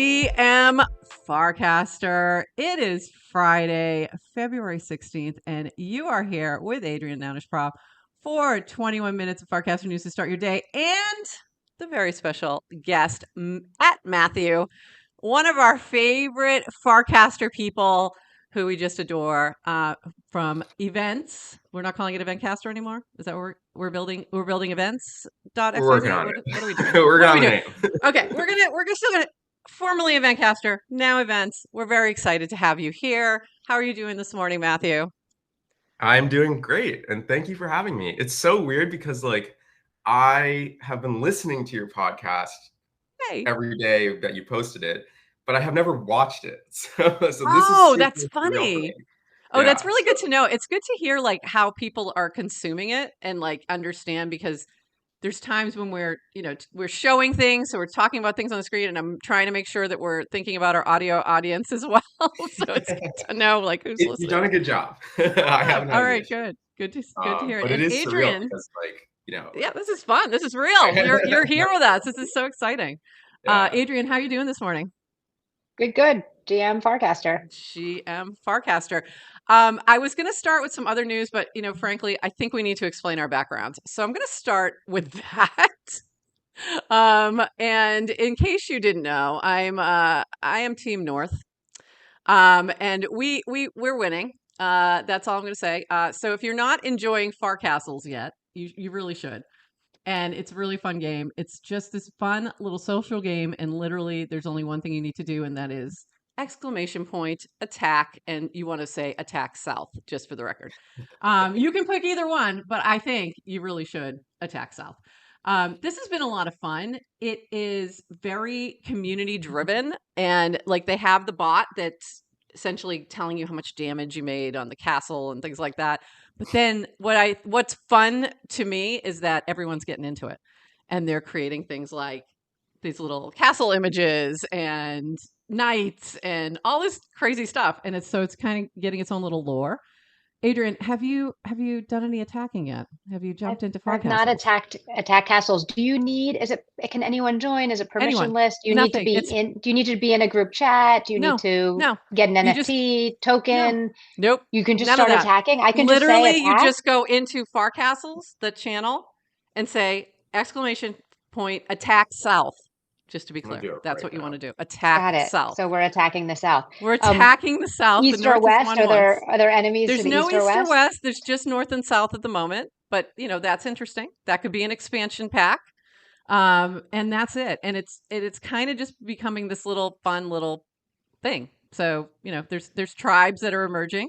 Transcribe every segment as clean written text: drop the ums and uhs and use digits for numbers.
GM Farcaster. It is Friday, February 16th, and you are here with Adrienne Nownish-Prop for 21 minutes of Farcaster news to start your day, and the very special guest at Matthew, one of our favorite Farcaster people who we just adore, from events. We're not calling it Eventcaster anymore. Is that what we're building? We're building events.xyz. We're working on what, it. What are we doing? We're What are on we the doing? name. Okay, we're still gonna formerly Eventcaster, now events. We're very excited to have you here. How are you doing this morning, Matthew? I'm doing great, and thank you for having me. It's so weird because I have been listening to your podcast Hey. every day that you posted it, but I have never watched it. So this is Oh, super that's real for me. funny. Oh, that's Yeah. really good So to know. It's good to hear like how people are consuming it and like understand, because there's times when we're showing things, so we're talking about things on the screen, and I'm trying to make sure that we're thinking about our audio audience as well. So it's good to know like who's you've done listening. a good job. Oh, I good. haven't All had any right, issue. good to hear it. But it And is surreal Adrienne, because yeah, this is fun. This is real. You're here with us. This is so exciting. yeah. Adrienne, how are you doing this morning? Good. GM Farcaster. GM Farcaster. I was going to start with some other news, but frankly, I think we need to explain our backgrounds. So I'm going to start with that. And in case you didn't know, I am Team North. And we're winning. That's all I'm going to say. So if you're not enjoying Far Castles yet, you really should. And it's a really fun game. It's just this fun little social game, and literally there's only one thing you need to do, and that is exclamation point attack, and you want to say attack south, just for the record. You can pick either one, but I think you really should attack south. This has been a lot of fun. It is very community driven, and like they have the bot that's essentially telling you how much damage you made on the castle and things like that. But then what's fun to me is that everyone's getting into it, and they're creating things like these little castle images and knights and all this crazy stuff. And it's kind of getting its own little lore. Adrienne, have you done any attacking yet? Have you jumped into Far I've not Castles? attack castles. Do you need, can anyone join? Is it Anyone? permissionless? Nothing. It's Do you need to be in a group chat? Do you need no, to no. get an You just NFT no, token? nope, You can just none of start that. attacking. I can just say Literally, you attack. just go into Far Castles, the channel, and say exclamation point attack south. Just to be I'm gonna clear, do it that's right what you want now. to do. Attack Got it. south. So we're attacking the south. We're attacking the south. The East or north is west? won once. Are there enemies to There's the no east or east or west? west. There's just north and south at the moment. But that's interesting. That could be an expansion pack. And that's it. And it's kind of just becoming this little fun little thing. So there's tribes that are emerging.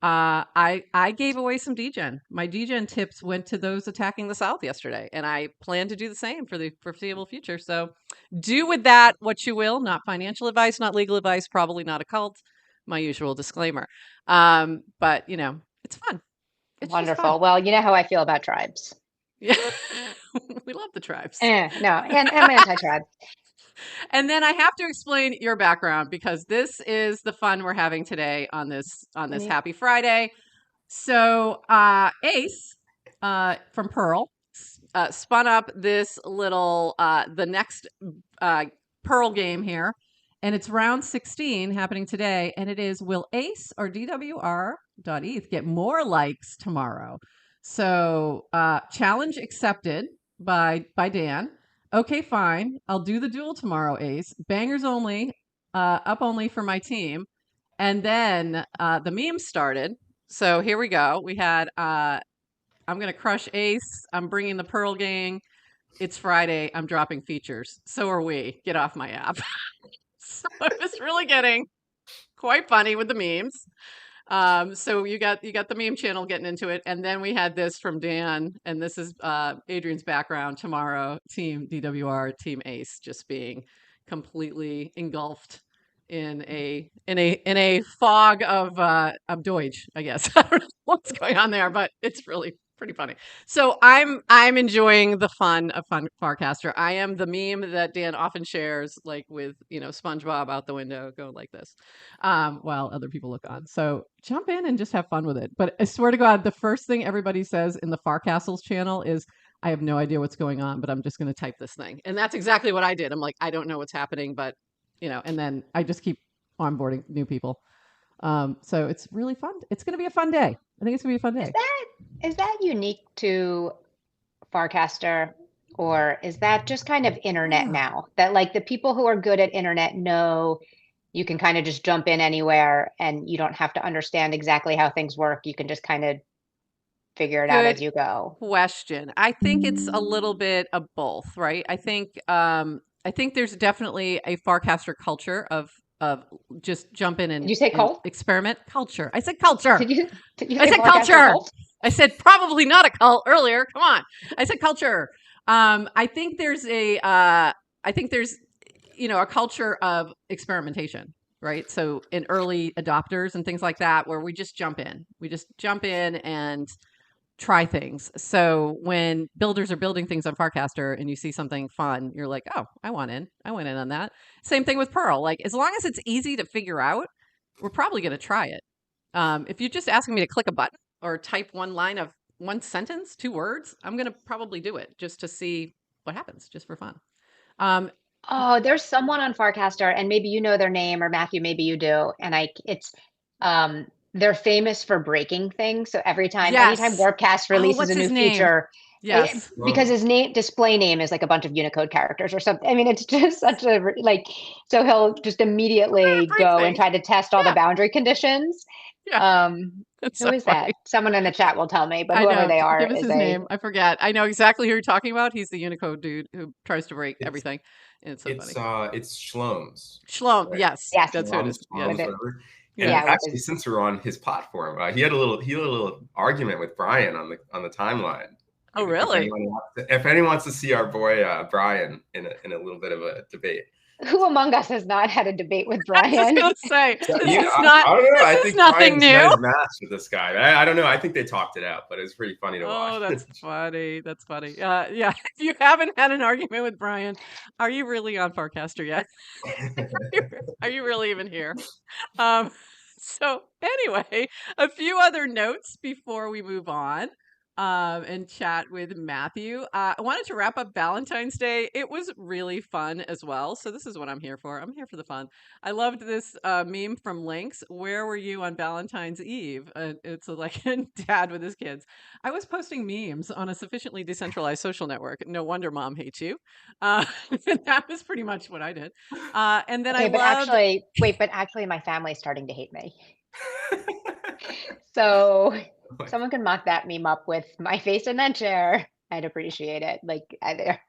I gave away some degen. My degen tips went to those attacking the south yesterday, and I plan to do the same for the foreseeable future. So do with that what you will. Not financial advice, not legal advice, probably not a cult. My usual disclaimer. But it's fun. It's just Wonderful. fun. Well, you know how I feel about tribes. Yeah. We love the tribes. No, and I'm anti-tribe. And then I have to explain your background, because this is the fun we're having today on this happy Friday. So Ace from Pearl spun up this little the next Pearl game here, and it's round 16 happening today, and it is, will Ace or DWR.eth get more likes tomorrow? So challenge accepted by Dan. Okay, fine. I'll do the duel tomorrow, Ace. Bangers only, up only for my team. And then the memes started. So here we go. We had, I'm going to crush Ace. I'm bringing the Pearl gang. It's Friday. I'm dropping features. So are we. Get off my app. So it was really getting quite funny with the memes. So you got the meme channel getting into it, and then we had this from Dan, and this is Adrienne's background tomorrow. Team DWR, Team Ace, just being completely engulfed in a fog of Deutsch, I guess. I don't know what's going on there, but it's really pretty funny. So I'm enjoying the fun of Farcaster. I am the meme that Dan often shares, like with SpongeBob out the window, go like this, while other people look on. So jump in and just have fun with it. But I swear to God, the first thing everybody says in the Farcastles channel is, I have no idea what's going on, but I'm just going to type this thing. And that's exactly what I did. I'm like, I don't know what's happening, but and then I just keep onboarding new people. So it's really fun. It's going to be a fun day. I think it's going to be a fun Is day. that unique to Farcaster, or is that just kind of internet Ah, now? That like the people who are good at internet know you can kind of just jump in anywhere and you don't have to understand exactly how things work. You can just kind of figure it out Good as you go. question. I think it's a little bit of both, right? I think there's definitely a Farcaster culture of just jump in Did you say and cult? experiment culture. I said culture. Did you I say said Farcaster culture. cult? I said probably not a cult earlier. Come on. I said culture. I think there's a culture of experimentation, right? So in early adopters and things like that, where we just jump in. We just jump in and try things. So when builders are building things on Farcaster and you see something fun, you're like, oh, I want in. I went in on that. Same thing with Pearl. Like as long as it's easy to figure out, we're probably going to try it. If you're just asking me to click a button or type one line of one sentence, 2 words, I'm going to probably do it just to see what happens, just for fun. Um, Oh, there's someone on Farcaster, and maybe you know their name, or Matthew, maybe you do. And they're famous for breaking things. So anytime yes. Warpcast Oh, releases what's a his new name? feature, Yes. because Whoa. his display name is like a bunch of Unicode characters or something. I mean, it's just such a like. So he'll just immediately go and Everything. try to test all the Yeah. boundary conditions. Yeah. That's Who so is that? funny. Someone in the chat will tell me, but I whoever know. they are Give us is his a name. I forget. I know exactly who you're talking about. He's the Unicode dude who tries to break It's everything. And it's so funny. it's Shlomes, Shalom. right? Yes. yes, That's who it is. with Shlomes, Yes. it. whatever. And Yes. Yeah, with actually, his. since we're on his platform, he had a little argument with Brian on the timeline. Oh, really? If anyone wants to see our boy Brian in a little bit of a debate. Who among us has not had a debate with I was just Brian? gonna say So, this is I don't know. I this is think nothing Brian's met new. his match with this guy. I don't know. I think they talked it out, but it was pretty funny to watch. Oh, that's funny. That's funny. Yeah. If you haven't had an argument with Brian, are you really on Farcaster yet? Are you really even here? Um, so anyway, a few other notes before we move on and chat with Matthew. I wanted to wrap up Valentine's Day. It was really fun as well. So this is what I'm here for. I'm here for the fun. I loved this meme from Lynx. Where were you on Valentine's Eve? It's like a dad with his kids. I was posting memes on a sufficiently decentralized social network. No wonder mom hates you. That was pretty much what I did. And then I Okay, loved but actually, my family's starting to hate me. So someone can mock that meme up with my face in that chair. I'd appreciate it. Like they're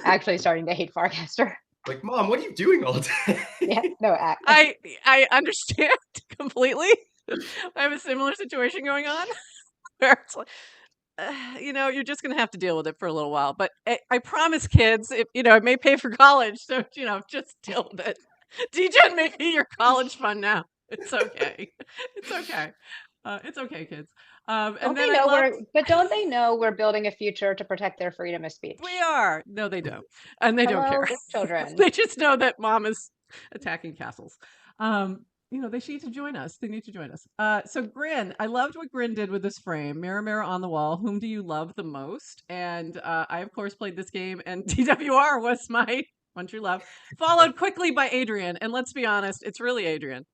actually starting to hate Farcaster. Like, Mom, what are you doing all day? Yeah, no, I understand completely. I have a similar situation going on where it's like, you're just gonna have to deal with it for a little while. But I promise, kids, it may pay for college, so just deal with it. DGen may be your college fund now. It's okay. It's okay. It's okay, kids. And don't then they I know loved. don't they know we're building a future to protect their freedom of We speech? are. No, they don't, and they don't care. Hello, children. They just know that mom is attacking castles. They need to join us. They need to join us. So Grin, I loved what Grin did with this frame. Mirror, mirror on the wall. Whom do you love the most? And I, of course, played this game, and TWR was my one true love, followed quickly by Adrienne. And let's be honest, it's really Adrienne.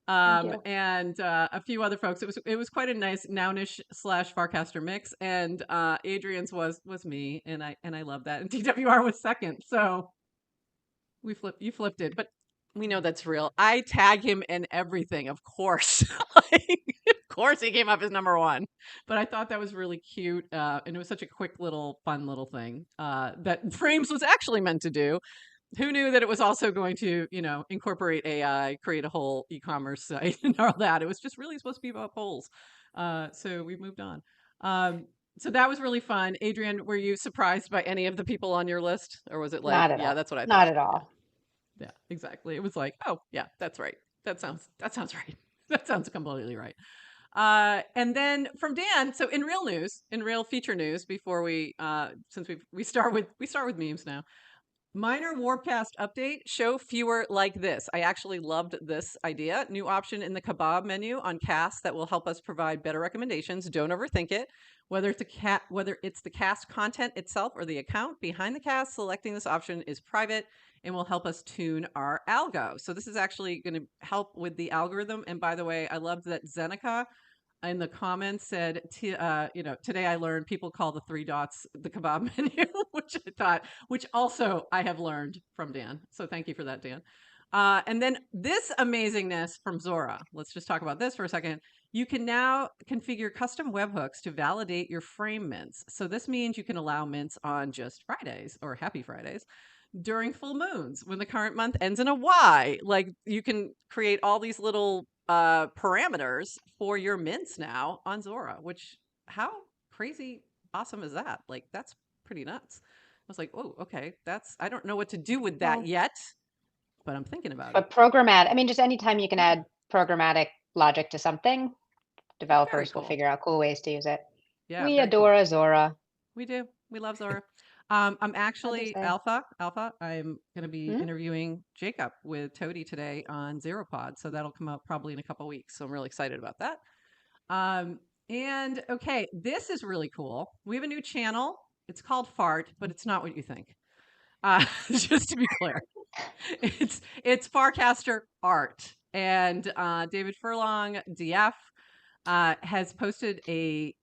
Thank you. And a few other folks. It was quite a nice Nounish / Farcaster mix, and Adrienne's was me, and I love that. And TWR was second, so you flipped it, but we know that's real. I tag him in everything, of course. Of course, he came up as number one. But I thought that was really cute, and it was such a quick little, fun little thing that Frames was actually meant to do. Who knew that it was also going to, incorporate AI, create a whole e-commerce site and all that? It was just really supposed to be about polls. So we moved on. So that was really fun. Adrienne, were you surprised by any of the people on your list? Or was it like, Not at yeah, all. that's what I Not thought? at Yeah. all. Yeah, exactly. It was like, oh, yeah, that's right. That sounds right. That sounds completely right. And then from Dan, so in real feature news, before we since we start with memes now. Minor Warpcast update, show fewer like this. I actually loved this idea. New option in the kebab menu on casts that will help us provide better recommendations. Don't overthink it. Whether it's the cast content itself or the account behind the cast, selecting this option is private and will help us tune our algo. So this is actually going to help with the algorithm. And by the way, I loved that Zeneca in the comments said, today I learned people call the 3 dots the kebab menu, which also I have learned from Dan. So thank you for that, Dan. And then this amazingness from Zora. Let's just talk about this for a second. You can now configure custom webhooks to validate your frame mints. So this means you can allow mints on just Fridays or happy Fridays during full moons when the current month ends in a Y. Like you can create all these little parameters for your mints now on Zora, which how crazy awesome is that? Like that's pretty nuts. I was like, oh, okay, I don't know what to do with that yet, but I'm thinking about it. But programmatic, I mean, just anytime you can add programmatic logic to something, developers will figure out cool ways to use it. Yeah, we adore Zora. We do. We love Zora. I'm actually alpha. I'm going to be interviewing Jacob with Toady today on ZeroPod. So that'll come out probably in a couple of weeks. So I'm really excited about that. And okay, this is really cool. We have a new channel. It's called Fart, but it's not what you think. Just to be clear, it's Farcaster Art. And David Furlong, DF, has posted a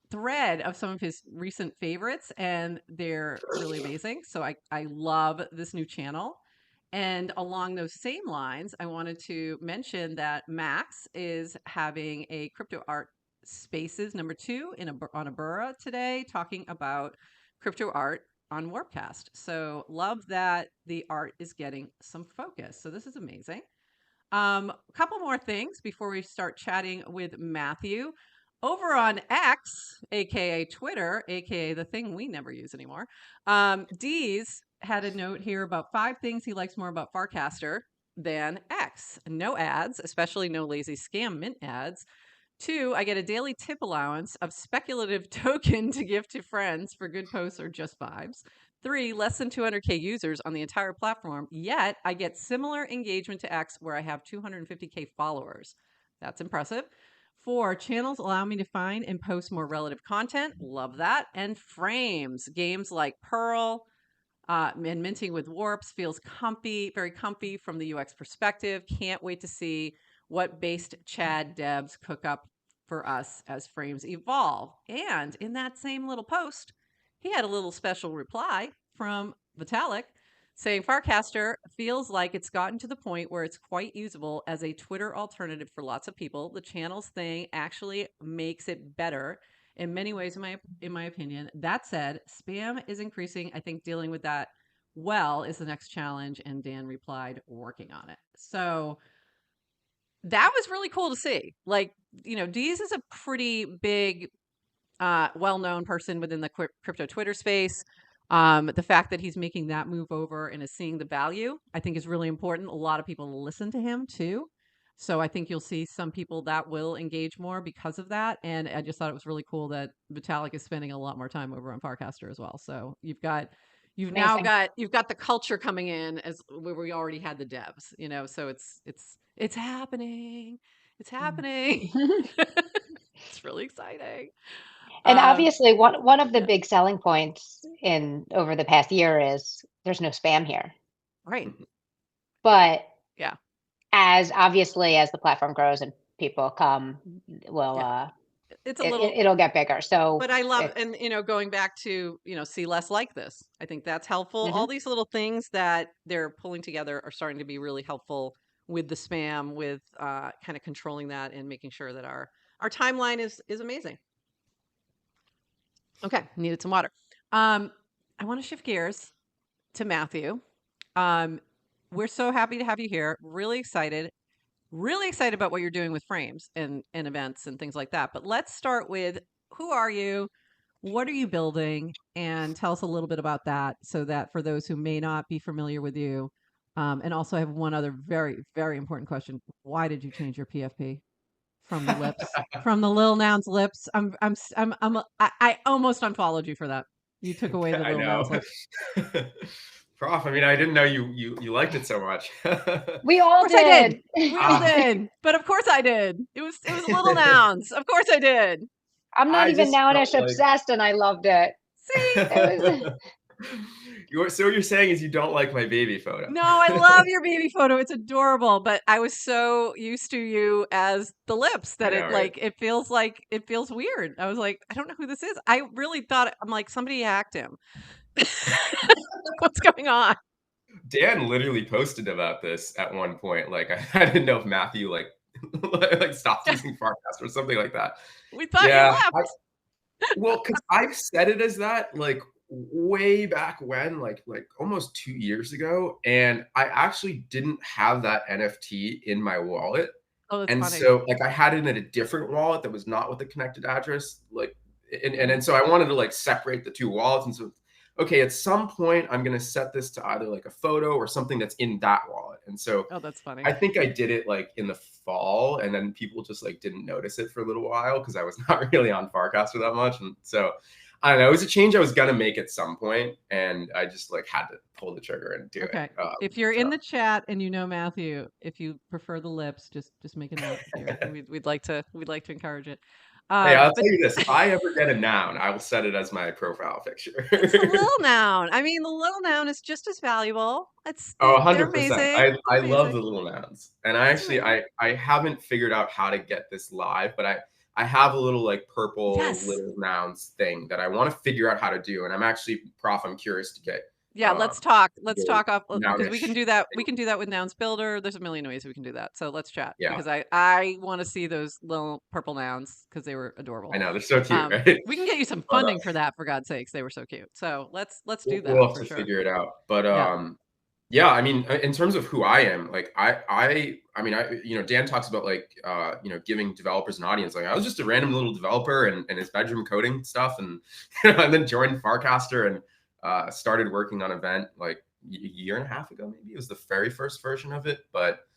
thread of some of his recent favorites, and they're really amazing. So I love this new channel. And along those same lines, I wanted to mention that Max is having a crypto art spaces #2 on Abura today, talking about crypto art on Warpcast. So love that the art is getting some focus. So this is amazing. A couple more things before we start chatting with Matthew. Over on X, aka Twitter, aka the thing we never use anymore, Dees had a note here about 5 things he likes more about Farcaster than X. No ads, especially no lazy scam mint ads. 2, I get a daily tip allowance of speculative token to give to friends for good posts or just vibes. 3, less than 200K users on the entire platform, yet I get similar engagement to X where I have 250K followers. That's impressive. 4, channels allow me to find and post more relative content. Love that. And frames. Games like Pearl and Minting with Warps feels comfy, very comfy from the UX perspective. Can't wait to see what based Chad devs cook up for us as frames evolve. And in that same little post, he had a little special reply from Vitalik saying Farcaster feels like it's gotten to the point where it's quite usable as a Twitter alternative for lots of people. The channels thing actually makes it better in many ways, in my opinion. That said, spam is increasing. I think dealing with that well is the next challenge. And Dan replied, working on it. So that was really cool to see. Like, Dees is a pretty big, well-known person within the crypto Twitter space. The fact that he's making that move over and is seeing the value, I think is really important. A lot of people listen to him too. So I think you'll see some people that will engage more because of that. And I just thought it was really cool that Vitalik is spending a lot more time over on Farcaster as well. So you've got the culture coming in as where we already had the devs, so it's happening. It's happening. It's really exciting. And obviously one of the big selling points over the past year is there's no spam here. Right. But yeah, as the platform grows and people come, it'll get bigger. So but I love, and going back to see less like this, I think that's helpful. All these little things that they're pulling together are starting to be really helpful with the spam, with kind of controlling that and making sure that our timeline is amazing. Okay, needed some water. I want to shift gears to Matthew. We're so happy to have you here. Really excited about what you're doing with frames and events and things like that. But let's start with, who are you? What are you building? And tell us a little bit about that, so that for those who may not be familiar with you, and also I have one other very, very important question. Why did you change your PFP? From the lips, from the Lil Nouns lips. I almost unfollowed you for that. You took away the Lil Nouns lips. Prof, I mean, I didn't know you liked it so much. We all Of course I did. did. We all did. But of course I did. It was little nouns. Of course I did. I'm not I even just felt nounish like obsessed, and I loved it. See? It was. so what you're saying is you don't like my baby photo. No, I love your baby photo. It's adorable. But I was so used to you as the lips I that know, right? it feels weird. I was like, I don't know who this is. I really thought I'm like somebody hacked him. Like, what's going on? Dan literally posted about this at one point. Like I didn't know if Matthew like stopped using Farcaster or something like that. We thought you Yeah, left. well, because I've said it as that like way back when, like almost 2 years ago, and I actually didn't have that NFT in my wallet, Oh, that's and funny. so like I had it in a different wallet that was not with the connected address, like, and so I wanted to like separate the two wallets, and so okay, at some point I'm gonna set this to either like a photo or something that's in that wallet, and so Oh, that's funny. I think I did it like in the fall, and then people just like didn't notice it for a little while because I was not really on Farcaster that much, and so I don't know. It was a change I was gonna make at some point, and I just like had to pull the trigger and do Okay. it. If you're So in the chat and you know Matthew, if you prefer the lips, just make a note here. We'd like to encourage it. hey, I'll But tell you this: if I ever get a noun, I will set it as my profile picture. it's the little noun. I mean, the little noun is just as valuable. Oh, They're 100%. amazing. I They're love amazing. the little nouns. And I It's actually amazing. I haven't figured out how to get this live, but I have a little like purple Yes. little nouns thing that I want to figure out how to do. And I'm actually, Prof, I'm curious to get Yeah, let's talk. Let's your talk off because we can nounish do that. We thing. can do that with Nouns Builder. There's a million ways we can do that. So let's chat Yeah, because I want to see those little purple nouns because they were adorable. I know they're so cute, right? We can get you some But funding for that, for God's sakes. They were so cute. So let's do we'll that have for to sure. figure it out. But Yeah. yeah, I mean, in terms of who I am, like I mean, Dan talks about like giving developers an audience. Like I was just a random little developer and his bedroom coding stuff, and and then joined Farcaster and started working on Event like a year and a half ago, maybe. It was the very first version of it. But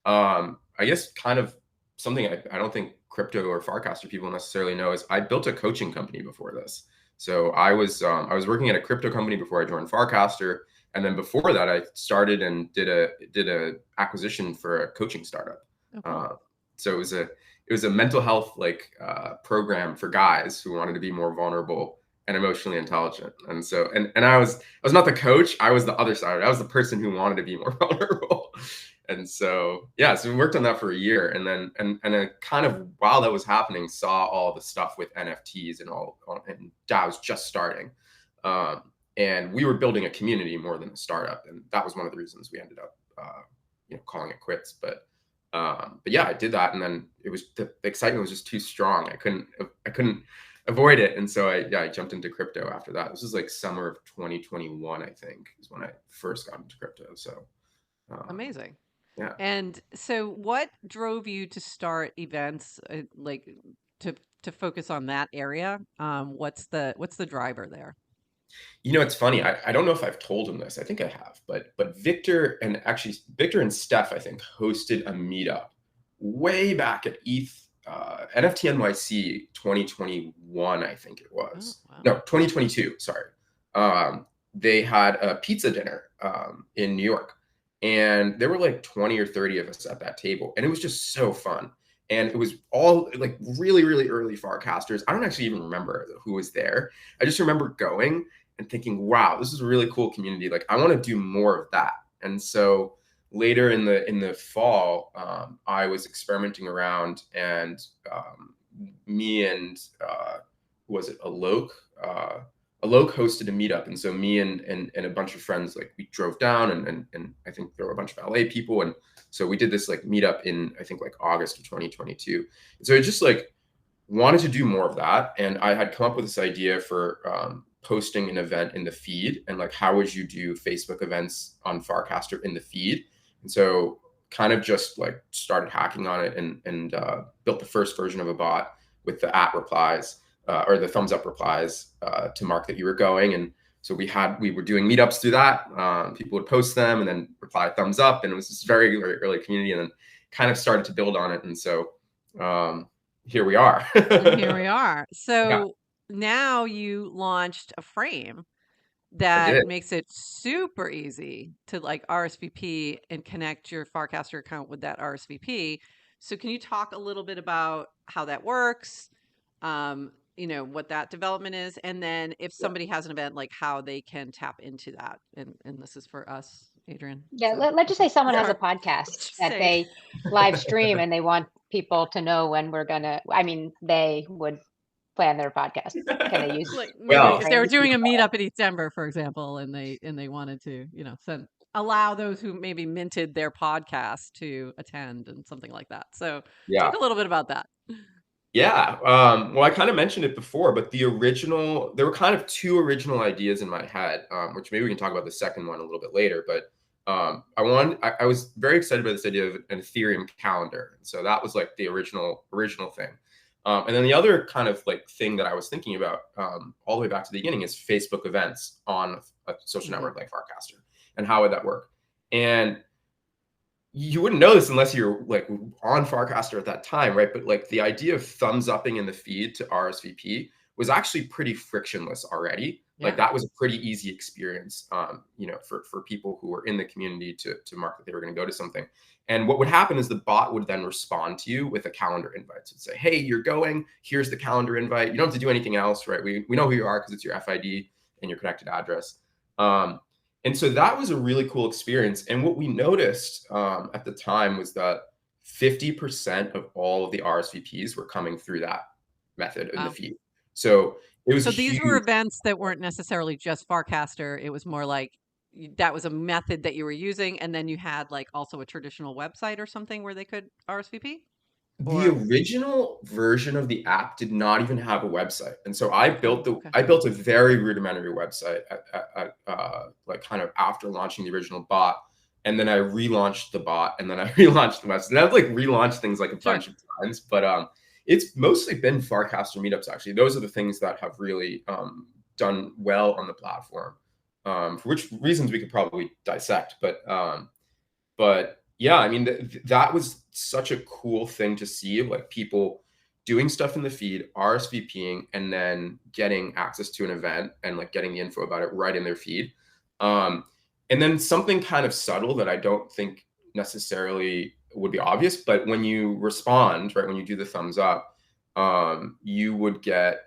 I guess kind of something I don't think crypto or Farcaster people necessarily know is I built a coaching company before this. So I was working at a crypto company before I joined Farcaster, and then before that I started and did a acquisition for a coaching startup. Oh, cool. So it was a mental health program for guys who wanted to be more vulnerable and emotionally intelligent. And so and I was not the coach, I was the other side. I was the person who wanted to be more vulnerable. And so yeah, so we worked on that for a year, and then kind of while that was happening, saw all the stuff with NFTs and and DAO was just starting, and we were building a community more than a startup, and that was one of the reasons we ended up calling it quits. But yeah, I did that, and then the excitement was just too strong. I couldn't avoid it, and so I jumped into crypto after that. This was like summer of 2021, I think, is when I first got into crypto. So Amazing. yeah. And so what drove you to start events like to focus on that area? What's the driver there? It's funny. I don't know if I've told him this. I think I have, but Victor and Steph, I think, hosted a meetup way back at ETH NFT NYC 2021, I think it was. Oh, wow. No, 2022. Sorry. They had a pizza dinner in New York, and there were like 20 or 30 of us at that table, and it was just so fun. And it was all like really, really early Farcasters. I don't actually even remember who was there. I just remember going and thinking, wow, this is a really cool community. Like I want to do more of that. And so later in the fall, I was experimenting around, and me and who was it, Alok? Alok hosted a meetup, and so me and a bunch of friends, like we drove down, and I think there were a bunch of LA people, and so we did this like meetup in I think like August of 2022. And so I just like wanted to do more of that, and I had come up with this idea for posting an event in the feed, and like how would you do Facebook events on Farcaster in the feed. And so kind of just like started hacking on it and built the first version of a bot with the @ replies or the thumbs up replies to mark that you were going. And so we were doing meetups through that. People would post them and then reply thumbs up, and it was this very, very early community, and then kind of started to build on it. And so here we are. And here we are. Yeah. So now you launched a frame. I that did. makes it super easy to like RSVP and connect your Farcaster account with that RSVP. So can you talk a little bit about how that works? What that development is, and then if Yeah. somebody has an event, like how they can tap into that. And this is for us, Adrienne. Yeah, So let's just say someone has Yeah. a podcast let's just that say, they live stream and they want people to know when we're gonna, I mean, they would plan their podcast. Can they use like maybe Well, if they were Frames? doing a meetup in East Denver, for example, and they wanted to, allow those who maybe minted their podcast to attend and something like that. So talk yeah. a little bit about that. Yeah. Well, I kind of mentioned it before, but there were kind of two original ideas in my head, which maybe we can talk about the second one a little bit later. But I was very excited about this idea of an Ethereum calendar. So that was like the original thing. And then the other kind of like thing that I was thinking about all the way back to the beginning is Facebook events on a social network like Farcaster, and how would that work? And you wouldn't know this unless you're like on Farcaster at that time, right? But like the idea of thumbs upping in the feed to RSVP was actually pretty frictionless already. Like Yeah. that was a pretty easy experience, for people who were in the community to mark that they were going to go to something. And what would happen is the bot would then respond to you with a calendar invite. So it'd say, hey, you're going, here's the calendar invite. You don't have to do anything else, right? We know who you are because it's your FID and your connected address. And so that was a really cool experience. And what we noticed at the time was that 50% of all of the RSVPs were coming through that method in the feed. So it was So these were huge. events that weren't necessarily just Farcaster. It was more like that was a method that you were using, and then you had like also a traditional website or something where they could RSVP. The Or original version of the app did not even have a website, and so I built okay. I built a very rudimentary website like kind of after launching the original bot, and then I relaunched the bot, and then I relaunched the website. And I've like relaunched things like a bunch of times, but it's mostly been Farcaster meetups. Actually, those are the things that have really done well on the platform. For which reasons we could probably dissect, but yeah, I mean, that was such a cool thing to see, like people doing stuff in the feed, RSVPing, and then getting access to an event and like getting the info about it right in their feed. And then something kind of subtle that I don't think necessarily would be obvious, but when you respond, right, when you do the thumbs up, you would get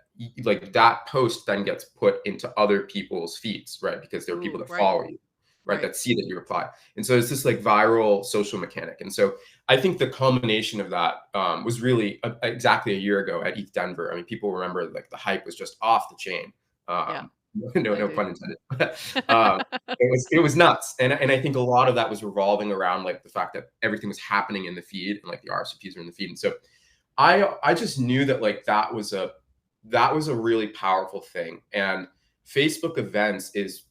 like that post then gets put into other people's feeds, right? Because there are people that follow you, right, that see that you reply. And so it's this like viral social mechanic. And so I think the culmination of that was really exactly a year ago at ETH Denver. I mean, people remember like the hype was just off the chain. No pun intended. It was nuts. And I think a lot of that was revolving around like the fact that everything was happening in the feed and like the RSVPs were in the feed. And so I just knew that like that was a really powerful thing. And Facebook events is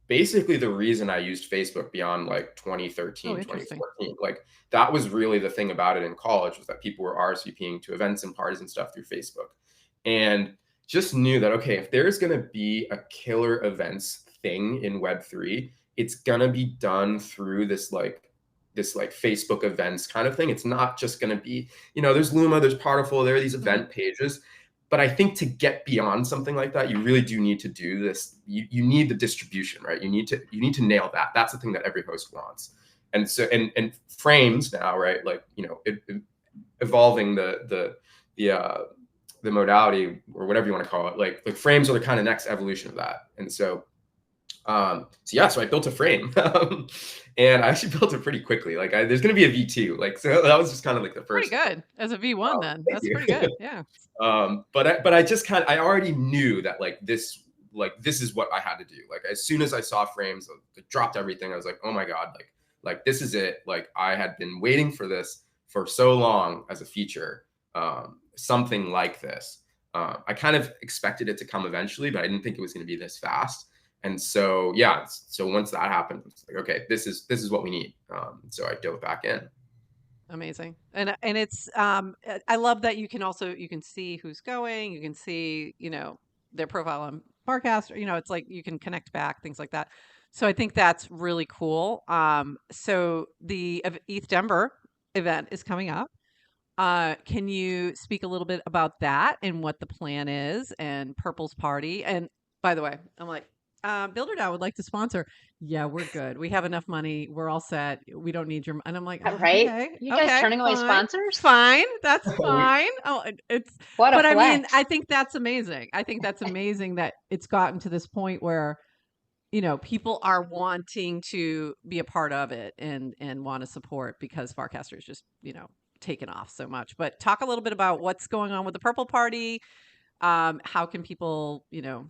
basically the reason I used Facebook beyond like 2013, 2014. Like that was really the thing about it in college, was that people were RSVPing to events and parties and stuff through Facebook. And just knew that, okay, if there's going to be a killer events thing in Web3, it's going to be done through this Facebook events kind of thing. It's not just going to be, there's Luma, there's Partiful, there are these event pages. But I think to get beyond something like that, you really do need to do this. You need the distribution, right? You need to nail that. That's the thing that every host wants. And so and frames now, right? Like evolving the modality or whatever you want to call it. Like frames are the kind of next evolution of that. And so so I built a frame, and I actually built it pretty quickly. Like there's going to be a V2, like so that was just kind of like the first. Pretty good as a V1 then. That's pretty good. Yeah. But I just I already knew that this is what I had to do. Like as soon as I saw frames, I dropped everything. I was like, oh my god, like this is it. Like I had been waiting for this for so long as a feature, something like this. I kind of expected it to come eventually, but I didn't think it was going to be this fast. And so, yeah, so once that happened, it's like, okay, this is what we need. So I dove back in. Amazing. And it's, I love that you can see who's going, you can see, their profile on Farcaster, it's like you can connect back, things like that. So I think that's really cool. So the ETH Denver event is coming up. Can you speak a little bit about that and what the plan is and Purple's party? And by the way, I'm like BuilderDAO would like to sponsor. Yeah, we're good. We have enough money. We're all set. We don't need your. And I'm like, oh, Right? okay, You guys okay, turning away fine, sponsors? fine. That's We, fine. Oh, it's. What a But I mean, flex. I think that's amazing. I think that's amazing that it's gotten to this point where people are wanting to be a part of it and want to support because Farcaster is just taken off so much. But talk a little bit about what's going on with the Purple Party. How can people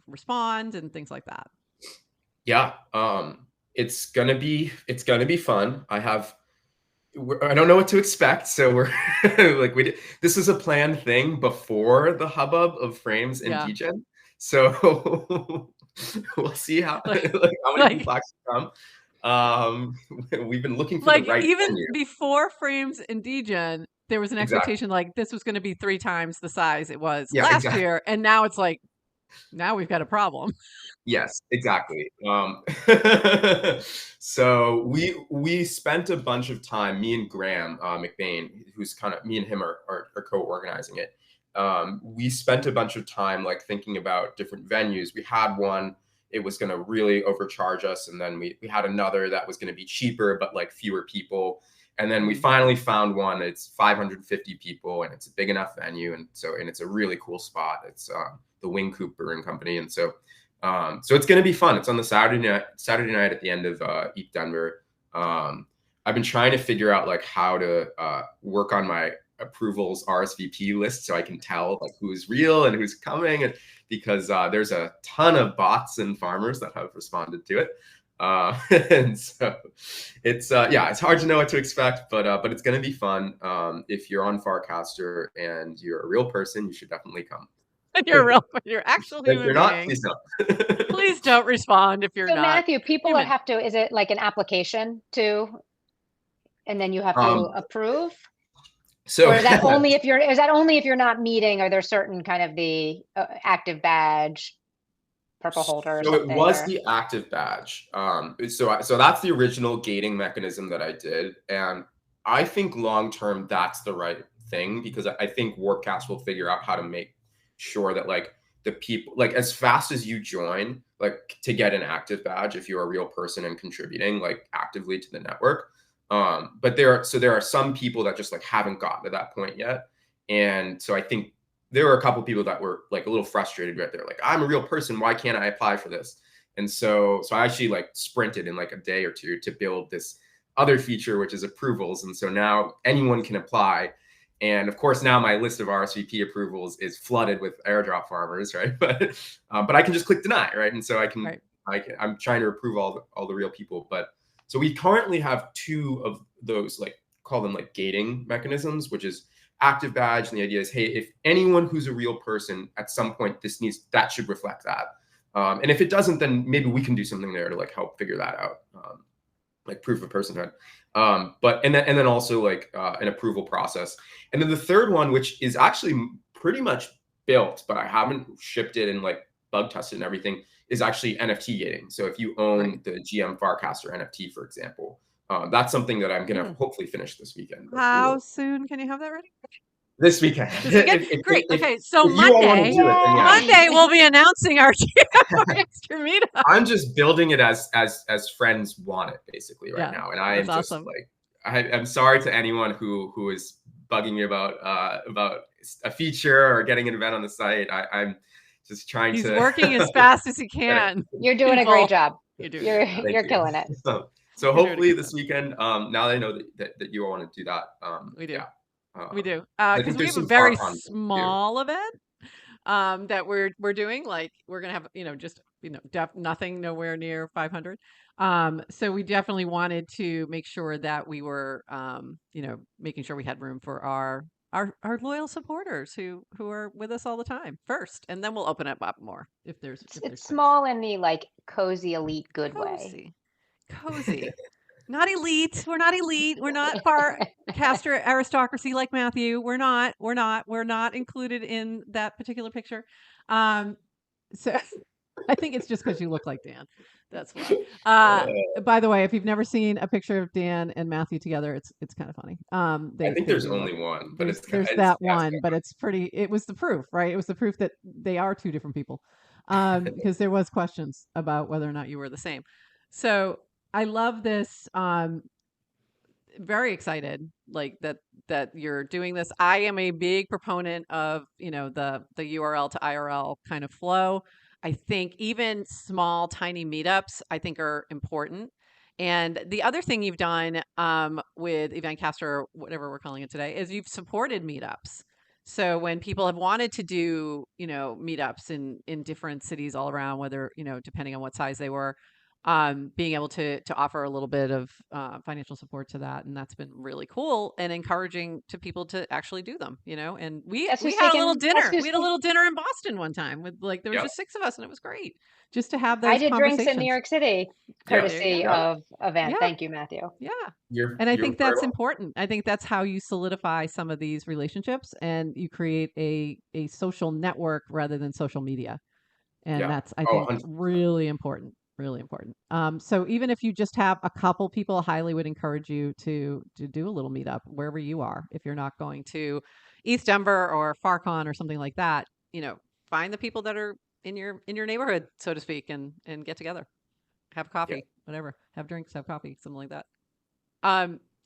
respond and things like that? yeah, it's gonna be fun. I don't know what to expect, so we're this is a planned thing before the hubbub of frames and Yeah. degen. So we'll see how Like, how many like people actually come. We've been looking for the right even venue. before frames and degen, there was an Exactly. expectation like this was going to be 3 times the size it was Yeah, last exactly. year, and now it's like now we've got a problem. Yes, exactly. So we spent a bunch of time, me and Graham McBain, who's kind of me and him are co-organizing it. We spent a bunch of time like thinking about different venues. We had one, it was going to really overcharge us, and then we had another that was going to be cheaper but like fewer people. And then we finally found one. It's 550 people, and it's a big enough venue, and it's a really cool spot. It's the Wing Coop Brewing Company, and so it's going to be fun. It's on the Saturday night at the end of Eat Denver. I've been trying to figure out like how to work on my approvals RSVP list so I can tell like who's real and who's coming, and because there's a ton of bots and farmers that have responded to it. And so it's it's hard to know what to expect, but it's going to be fun. If you're on Farcaster and you're a real person, you should definitely come. You're actual If human you're not, being. please don't. Please don't respond if you're So not Matthew, people human. have to, is it like an application too? And then you have to Um, approve? so Or is that only if you're not meeting? Are there certain kind of the active badge, purple holder or so it something? was Or the active badge. So that's the original gating mechanism that I did, and I think long term that's the right thing because I think Warpcast will figure out how to make sure that like the people like as fast as you join like to get an active badge if you're a real person and contributing like actively to the network. But there are some people that just like haven't gotten to that point yet, and so I think there were a couple of people that were like a little frustrated right there, like I'm a real person, why can't I apply for this? And so I actually like sprinted in like a day or two to build this other feature, which is approvals. And so now anyone can apply. And of course, now my list of RSVP approvals is flooded with airdrop farmers, right? But I can just click deny, right? And so I'm trying to approve all the real people. But so we currently have 2 of those, like call them like gating mechanisms, which is active badge. And the idea is, hey, if anyone who's a real person at some point, that should reflect that. And if it doesn't, then maybe we can do something there to like help figure that out, like proof of personhood. And then also like an approval process. And then the third one, which is actually pretty much built, but I haven't shipped it and like bug tested and everything, is actually NFT gating. So if you own the GM Farcaster NFT, for example, that's something that I'm gonna hopefully finish this weekend. How soon can you have that ready? This weekend. Great. Okay, so if you all want to do it, then yeah. Monday we'll be announcing our extra meetup. I'm just building it as friends want it, basically, right now. And I am just awesome. like, I'm sorry to anyone who is bugging me about a feature or getting an event on the site. I'm just trying He's to. He's working as fast as he can. You're doing a great job. You're killing it. So hopefully this weekend, now that I know that you all want to do that, we do. Yeah. We do, because we have a very small event that we're doing. Like we're gonna have just nothing nowhere near 500. So we definitely wanted to make sure that we were making sure we had room for our loyal supporters who are with us all the time first, and then we'll open it up more if there's small in the like cozy elite good way. Cozy. Not elite. We're not elite. We're not Farcaster aristocracy like Matthew. We're not included in that particular picture. So I think it's just because you look like Dan. That's why. By the way, if you've never seen a picture of Dan and Matthew together, it's kind of funny. I think there's only one, but there's that one, but it's pretty. It was the proof, right? It was the proof that they are 2 different people. because there was questions about whether or not you were the same. So I love this. Very excited like that you're doing this. I am a big proponent of, the URL to IRL kind of flow. I think even small tiny meetups I think are important. And the other thing you've done with Eventcaster, or whatever we're calling it today, is you've supported meetups. So when people have wanted to do, meetups in different cities all around, whether, depending on what size they were, being able to offer a little bit of financial support to that, and that's been really cool and encouraging to people to actually do them. And we Guess who's had a little speaking? dinner. We had a little dinner in Boston one time with there was Yep. just 6 of us, and it was great just to have I those did drinks in New conversations. York City, Yep. courtesy Yep. of Event. Yeah. Thank you, Matthew. Yeah. And I think that's important. I think that's how you solidify some of these relationships, and you create a social network rather than social media. And that's, I think, 100%. really important. Really important. So even if you just have a couple people, I highly would encourage you to do a little meetup wherever you are. If you're not going to East Denver or FarCon or something like that, find the people that are in your neighborhood, so to speak, and get together, have coffee, whatever, have drinks, have coffee, something like that.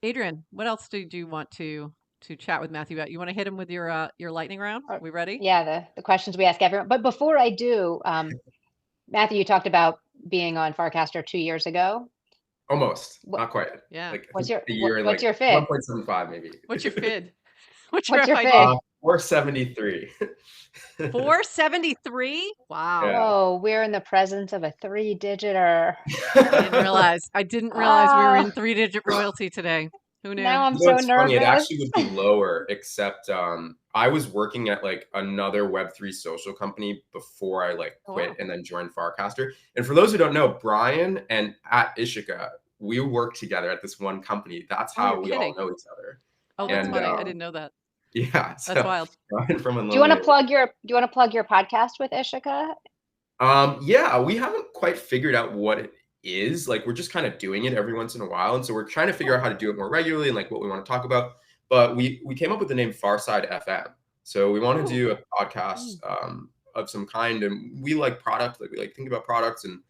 Adrienne, what else did you want to chat with Matthew about? You want to hit him with your lightning round? Are we ready? Yeah, the questions we ask everyone. But before I do, Matthew, you talked about being on Farcaster 2 years ago. Almost, not quite. Yeah. Like What's your a year, what's like your FID? 1.75 maybe. What's your FID? What's your FID? FID? 473. 473? Wow. Yeah. Oh, we're in the presence of a 3-digiter. I didn't realize we were in 3-digit royalty today. Who knew? Now I'm so It's nervous. funny. It actually would be lower, except I was working at like another Web3 social company before I quit and then joined Farcaster. And for those who don't know, Brian and at Ishika, we worked together at this one company. That's how we all know each other. Oh, that's funny. I didn't know that. Yeah, so that's wild. Do you want to plug your podcast with Ishika? Yeah, we haven't quite figured out what it is. Like, we're just kind of doing it every once in a while, and so we're trying to figure out how to do it more regularly and like what we want to talk about. But we came up with the name Farside FM. So we want to do a podcast of some kind, and we like product, like we like think about products, and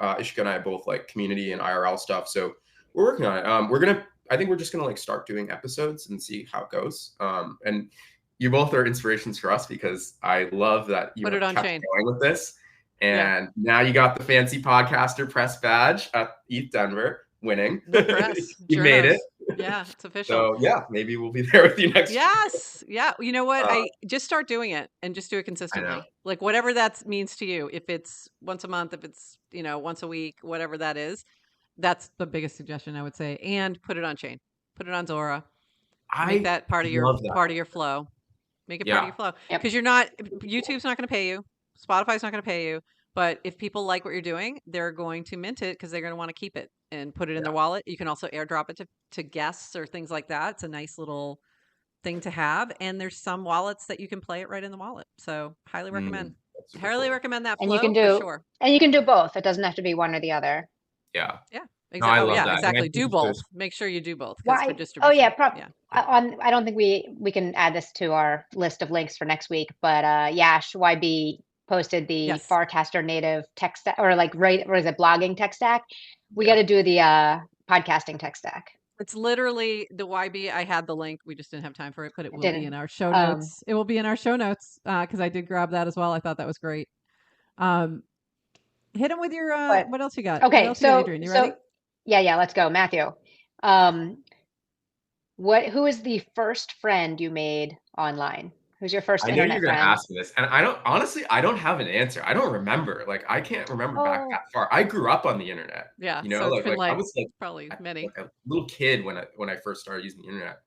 Ishika and I both like community and IRL stuff. So we're working on it. I think we're just gonna start doing episodes and see how it goes. And you both are inspirations for us because I love that you have kept going with this. And now you got the fancy podcaster press badge at ETH Denver, winning. The press. You made it. Yeah, it's official. So yeah, maybe we'll be there with you next year. Yes. Yeah. You know what? I just start doing it and just do it consistently. Like whatever that means to you. If it's once a month, if it's, once a week, whatever that is, that's the biggest suggestion I would say. And put it on chain. Put it on Zora. Make that part of your flow. Make it part of your flow. Because YouTube's not going to pay you. Spotify's not going to pay you. But if people like what you're doing, they're going to mint it because they're going to want to keep it and put it in their wallet. You can also airdrop it to guests or things like that. It's a nice little thing to have. And there's some wallets that you can play it right in the wallet. So highly recommend. Highly recommend that flow, and you can do, for sure. And you can do both. It doesn't have to be one or the other. Yeah. Yeah. Exactly. No, I love that. Exactly. Do both. Make sure you do both. Why? For I don't think we can add this to our list of links for next week, but Yash YB posted the Farcaster native tech stack, or what is it, blogging tech stack? We got to do the podcasting tech stack. It's literally the YB. I had the link. We just didn't have time for it, but it will be in our show notes. It will be in our show notes because I did grab that as well. I thought that was great. Hit him with your what else you got? Okay, so Adrienne, you ready? Yeah, let's go, Matthew. Who is the first friend you made online? Who's your first internet friend? I knew you were going to ask me this, and I don't have an answer. I don't remember. I can't remember back that far. I grew up on the internet. Yeah, so it's been I was probably many. A little kid when I first started using the internet.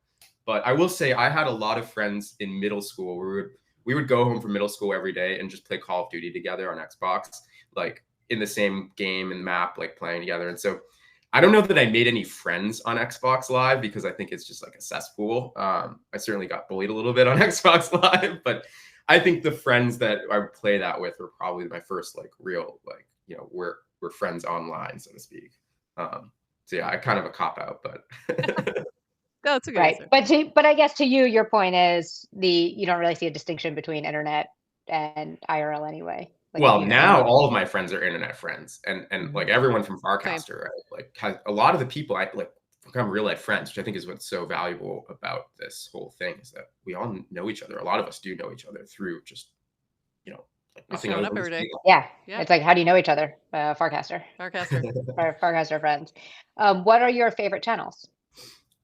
But I will say I had a lot of friends in middle school where we would go home from middle school every day and just play Call of Duty together on Xbox, in the same game and map, playing together. And so I don't know that I made any friends on Xbox Live because I think it's just a cesspool. I certainly got bullied a little bit on Xbox Live, but I think the friends that I would play that with were probably my first real we're friends online, so to speak. So yeah, I kind of a cop out, but no, it's a good answer. But I guess to you, your point is you don't really see a distinction between internet and IRL anyway. Like well, now all of my friends are internet friends, and like everyone from Farcaster, right? Like has, a lot of the people I like become real life friends, which I think is what's so valuable about this whole thing is that we all know each other. A lot of us do know each other through just, you know, like nothing showing other up than every day. Yeah. It's like, how do you know each other? Farcaster. Farcaster friends. What are your favorite channels?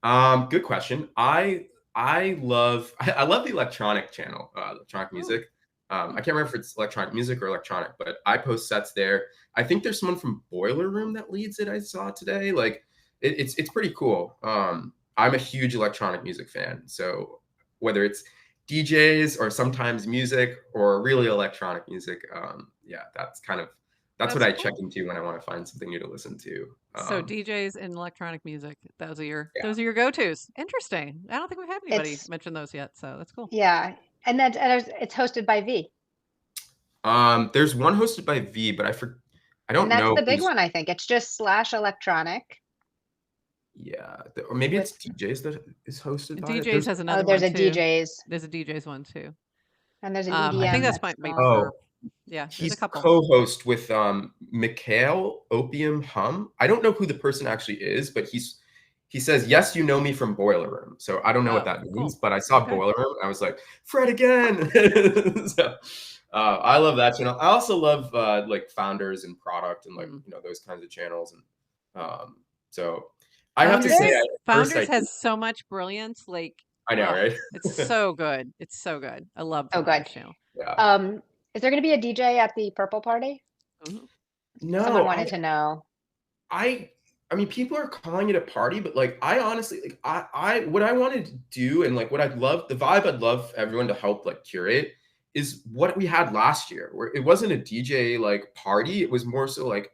Good question. I love the electronic channel, electronic music. I can't remember if it's electronic music or electronic, but I post sets there. I think there's someone from Boiler Room that leads it. I saw today. Like it's pretty cool. I'm a huge electronic music fan, so whether it's DJs or sometimes music or really electronic music, yeah, that's what I check into when I want to find something new to listen to. So DJs and electronic music, those are your go-tos. Interesting. I don't think we've had anybody mention those yet, so that's cool. Yeah, and then it's hosted by V. There's one hosted by V, but I don't know. And that's the big one, I think. It's just /electronic. Yeah, or maybe it's DJs that is hosted by DJs has another one. There's a DJs. There's a DJs one too. And there's an EDM. I think that's my favorite. Yeah, he's a couple. Co-host with Mikhail Opium Hum. I don't know who the person actually is, but he says, yes, you know me from Boiler Room. So I don't know what that means, but I saw Boiler Room. And I was like, Fred again. So I love that channel. I also love like founders and product and like, you know, those kinds of channels. And so I have to say, Founders has so much brilliance. Like, I know, right? It's so good. It's so good. I love the channel. Yeah. Is there going to be a DJ at the Purple Party? No. Someone wanted to know. I mean, people are calling it a party, but like, I honestly, like, what I wanted to do and like what I'd love, the vibe I'd love everyone to help like curate is what we had last year, where it wasn't a DJ like party. It was more so like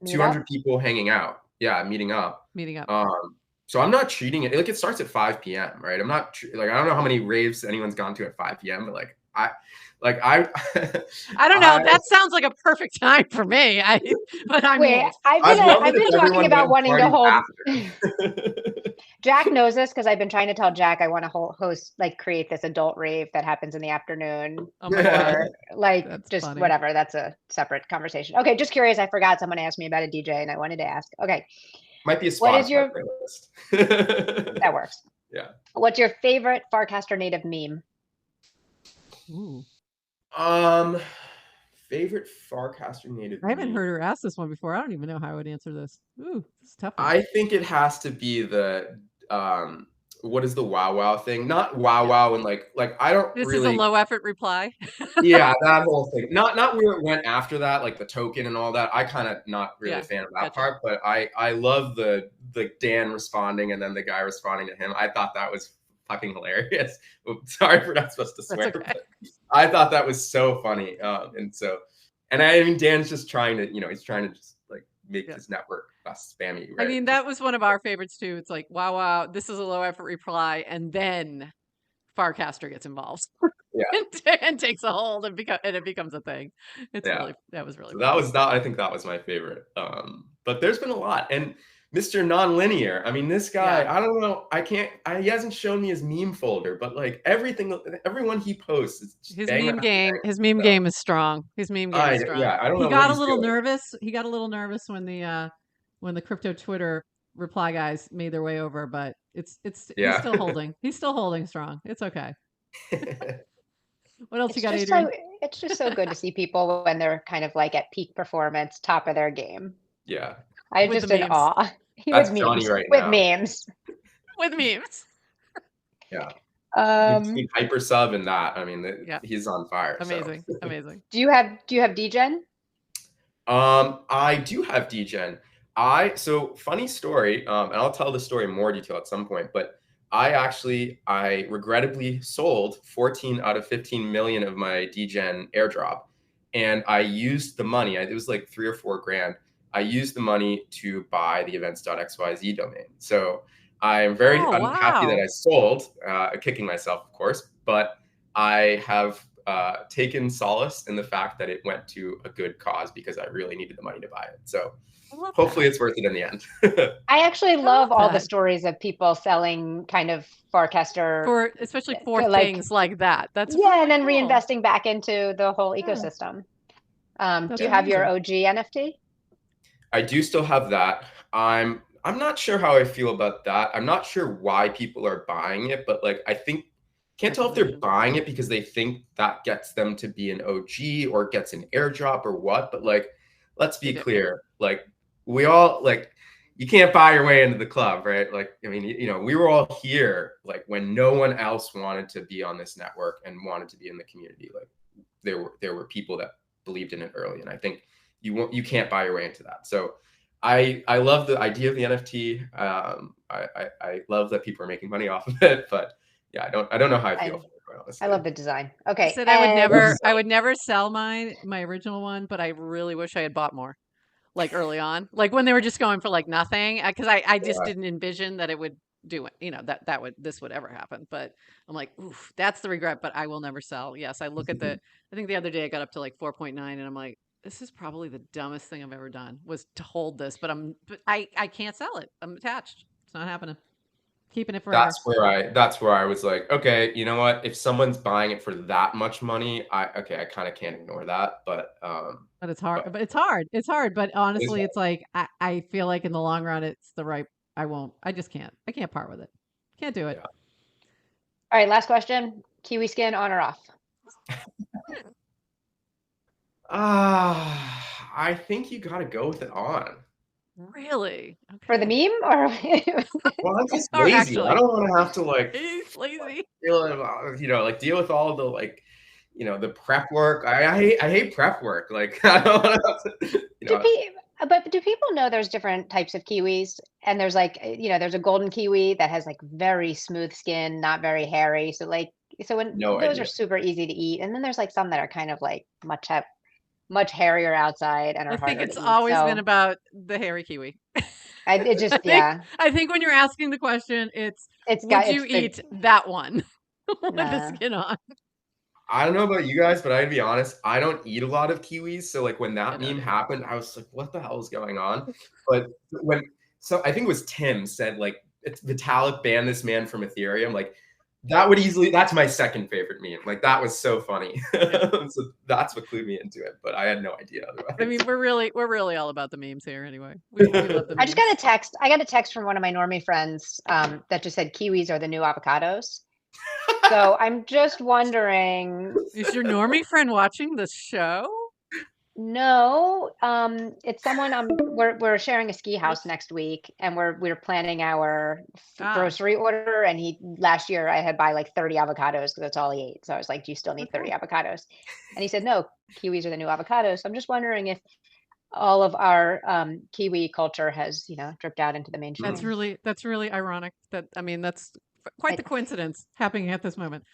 200 people hanging out. Yeah, meeting up. So I'm not treating it like it starts at 5 p.m. right? I'm not like I don't know how many raves anyone's gone to at 5 p.m. but like I don't know. That sounds like a perfect time for me. But I'm I've been talking about wanting to hold. Jack knows this because I've been trying to tell Jack I want to create this adult rave that happens in the afternoon. Or like that's just funny. Whatever. That's a separate conversation. Okay, just curious. I forgot someone asked me about a DJ and I wanted to ask. Okay. Might be a Spotify playlist. That works. Yeah. What's your favorite Farcaster native meme? Ooh. Favorite Farcaster native. I haven't heard her ask this one before. I don't even know how I would answer this. Ooh, this is tough. I think it has to be the what is the wow wow thing? Not wow wow and like I don't. This is a low effort reply. Yeah, that whole thing. Not where it went after that, like the token and all that. I kind of not really a fan of that part, but I love the Dan responding and then the guy responding to him. I thought that was fucking hilarious. Sorry, we're not supposed to swear. Okay. But I thought that was so funny. And I mean, Dan's just trying to, he's trying to just like make his network less spammy. Right? I mean, that was one of our favorites too. It's like, wow, this is a low effort reply, and then Farcaster gets involved. and takes a hold and it becomes a thing. That was really. So I think that was my favorite. But there's been a lot, and Mr. Nonlinear. I mean, this guy, I don't know. He hasn't shown me his meme folder, but like everyone he posts is just his meme game. His meme game is strong. His meme game is strong. Yeah, I don't know. He got a little nervous. He got a little nervous when the crypto Twitter reply guys made their way over, but he's still holding. He's still holding strong. It's okay. What else you got, Adrienne? It's just so good to see people when they're kind of like at peak performance, top of their game. Yeah. I'm just in awe. That's Johnny right with now. memes. With memes. Yeah. Between hyper sub and that, I mean, he's on fire. Amazing, amazing. Do you have DGen? I do have DGen. So funny story, and I'll tell the story in more detail at some point, but I regrettably sold 14 out of 15 million of my DGen airdrop, and I used the money. It was like $3 or $4 grand. I used the money to buy the events.xyz domain. So I'm very unhappy that I sold, kicking myself, of course, but I have taken solace in the fact that it went to a good cause because I really needed the money to buy it. So hopefully it's worth it in the end. I actually love all the stories of people selling kind of Farcaster especially for things like that. That's and then reinvesting back into the whole ecosystem. Do you have your OG NFT? I do still have that. I'm not sure how I feel about that. I'm not sure why people are buying it, but like I think can't tell if they're buying it because they think that gets them to be an OG or gets an airdrop or what. But like, let's be clear. Like we all like you can't buy your way into the club, right? Like, I mean, you know, we were all here like when no one else wanted to be on this network and wanted to be in the community. Like there were people that believed in it early, and I think you can't buy your way into that. So I love the idea of the NFT. I love that people are making money off of it, but yeah, I don't know how I feel. I love the design. Okay, I said I would never sell my original one, but I really wish I had bought more, like early on, like when they were just going for like nothing, because I just didn't envision that it would do it, you know, this would ever happen. But I'm like, oof, that's the regret. But I will never sell. Yes, I look at I think the other day I got up to like 4.9, and I'm like, this is probably the dumbest thing I've ever done was to hold this, but I can't sell it. I'm attached. It's not happening. Keeping it forever. That's where I was like, okay, you know what? If someone's buying it for that much money, I kind of can't ignore that. But it's hard. But it's hard. It's hard. But honestly, it's like I feel like in the long run, it's the right. I just can't. I can't part with it. Can't do it. Yeah. All right. Last question. Kiwi skin on or off? I think you got to go with it on. Really? Okay. For the meme or? Well, I'm just lazy. Actually, I don't want to have to like. He's lazy. You know, like deal with all the like, you know, the prep work. I hate prep work. Like I don't want to. You know, but do people know there's different types of kiwis? And there's like, you know, there's a golden kiwi that has like very smooth skin, not very hairy. So like, those are super easy to eat. And then there's like some that are kind of like much hairier outside and are harder to eat. I think it's always been about the hairy kiwi. I think when you're asking the question, would you eat that one with the skin on? I don't know about you guys, but I'd be honest, I don't eat a lot of kiwis. So like when that meme happened, I was like, what the hell is going on? But I think it was Tim said like, Vitalik banned this man from Ethereum. Like that's my second favorite meme. Like that was so funny. So that's what clued me into it, but I had no idea otherwise. I mean, we're really all about the memes here anyway. We love the memes. I just got a text. I got a text from one of my normie friends that just said kiwis are the new avocados. So I'm just wondering. Is your normie friend watching this show? No, it's someone we're sharing a ski house next week, and we're planning our grocery order. And last year I had buy like 30 avocados because that's all he ate. So I was like, do you still need 30 avocados? And he said, no, kiwis are the new avocados. So I'm just wondering if all of our kiwi culture has, you know, dripped out into the mainstream. That's really ironic. That's quite the coincidence happening at this moment.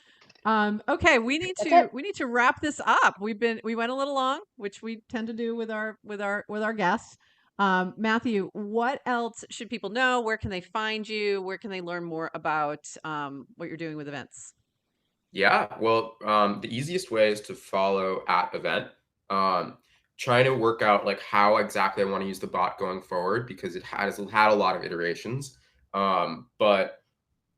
Okay, we need to wrap this up. We went a little long, which we tend to do with our guests. Matthew, what else should people know? Where can they find you? Where can they learn more about what you're doing with events? Yeah, well, the easiest way is to follow @event. Trying to work out like how exactly I want to use the bot going forward because it has had a lot of iterations. But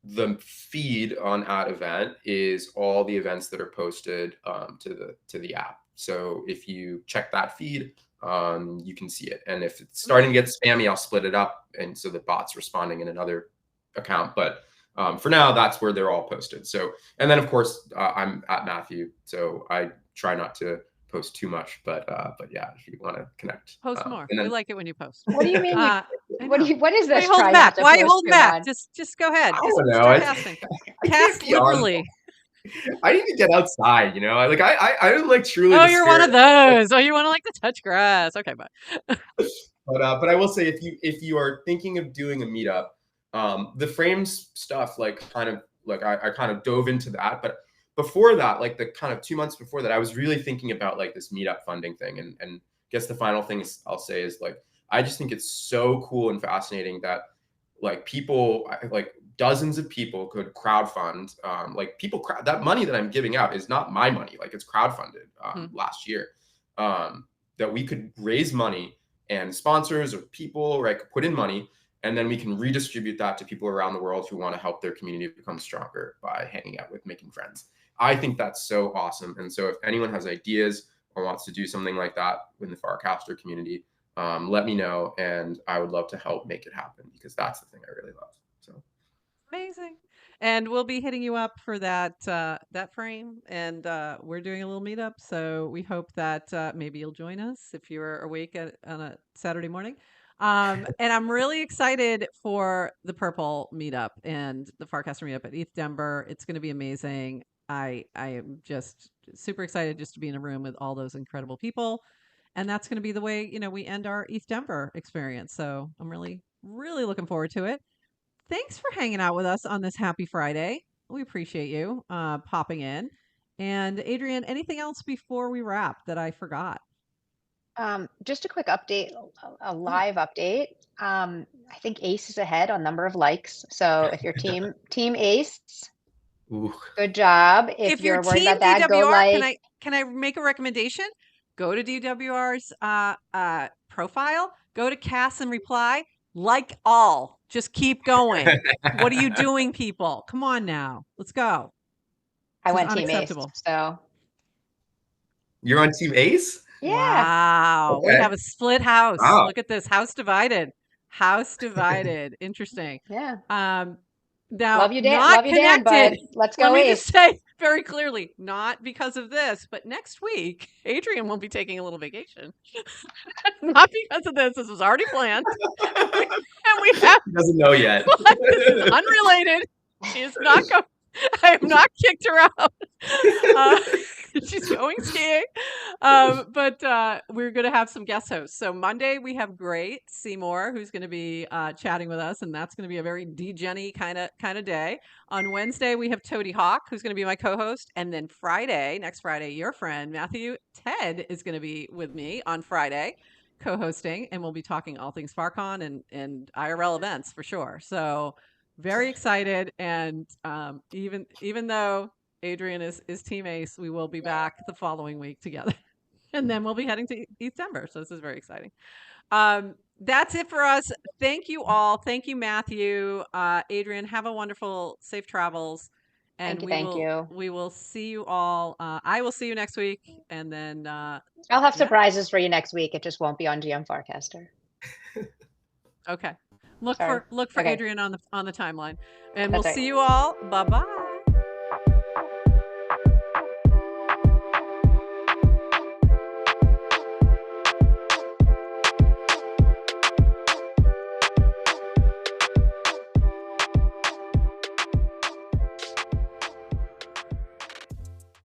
the feed on @event is all the events that are posted to the app. So if you check that feed, you can see it. And if it's starting to get spammy, I'll split it up, and so the bot's responding in another account. But for now, that's where they're all posted. So, and then of course I'm @Matthew, so I try not to post too much, but yeah, if you want to connect, post more. We like it when you post. What do you mean? What is this? Why hold back? Why hold back? Just go ahead. I don't know. Cast liberally. I need to get outside, you know. Like I don't like truly. Oh, you're one of those. Oh, you want to like to touch grass? Okay, bye. But I will say if you are thinking of doing a meetup, the frames stuff I kind of dove into that, but before that, like the kind of 2 months before that, I was really thinking about like this meetup funding thing. And I guess the final thing I'll say is like, I just think it's so cool and fascinating that like people, like dozens of people could crowdfund, that money that I'm giving out is not my money. Like it's crowdfunded last year, that we could raise money and sponsors or people, right, could put in money, and then we can redistribute that to people around the world who want to help their community become stronger by hanging out with, making friends. I think that's so awesome. And so if anyone has ideas wants to do something like that in the Farcaster community, let me know, and I would love to help make it happen, because that's the thing I really love. So amazing. And we'll be hitting you up for that that frame, and we're doing a little meetup. So we hope that maybe you'll join us if you're awake on a Saturday morning. And I'm really excited for the Purple meetup and the Farcaster meetup at ETH Denver. It's going to be amazing. I am just super excited just to be in a room with all those incredible people. And that's going to be the way, we end our ETH Denver experience. So I'm really, really looking forward to it. Thanks for hanging out with us on this happy Friday. We appreciate you popping in. And Adrienne, anything else before we wrap that I forgot? Just a quick update, a live update. I think Ace is ahead on number of likes. So if you're team Ace, ooh. Good job. If you're worried about that, DWR, go like. Can I make a recommendation? Go to DWR's profile. Go to Cass and reply. Like all. Just keep going. What are you doing, people? Come on now. Let's go. I went team Ace. So you're on team Ace? Yeah. Wow. Okay. We have a split house. Wow. Look at this. House divided. House divided. Interesting. Yeah. Now, love you, Dan. not love you, connected. Dan, but let's go. Let me just say very clearly, not because of this, but next week, Adrienne will be taking a little vacation. Not because of this. This was already planned. And we have. He doesn't know yet. This is unrelated. She is not going. I have not kicked her out. She's going skiing. But we're going to have some guest hosts. So Monday we have Great Seymour, who's going to be chatting with us, and that's going to be a very D-Jenny kind of day. On Wednesday we have Toady Hawk, who's going to be my co-host, and then next Friday, your friend Matthew Ted is going to be with me on Friday, co-hosting, and we'll be talking all things FarCon and IRL events for sure. So very excited, and even though Adrienne is team Ace, we will be back the following week together, and then we'll be heading to ETH Denver. So this is very exciting. That's it for us. Thank you all. Thank you, Matthew. Adrienne, have a wonderful, safe travels. And thank you. We will see you all. I will see you next week, and then I'll have surprises for you next week. It just won't be on GM Farcaster. Okay. Look for Adrienne on the timeline, and we'll see you all. Bye bye.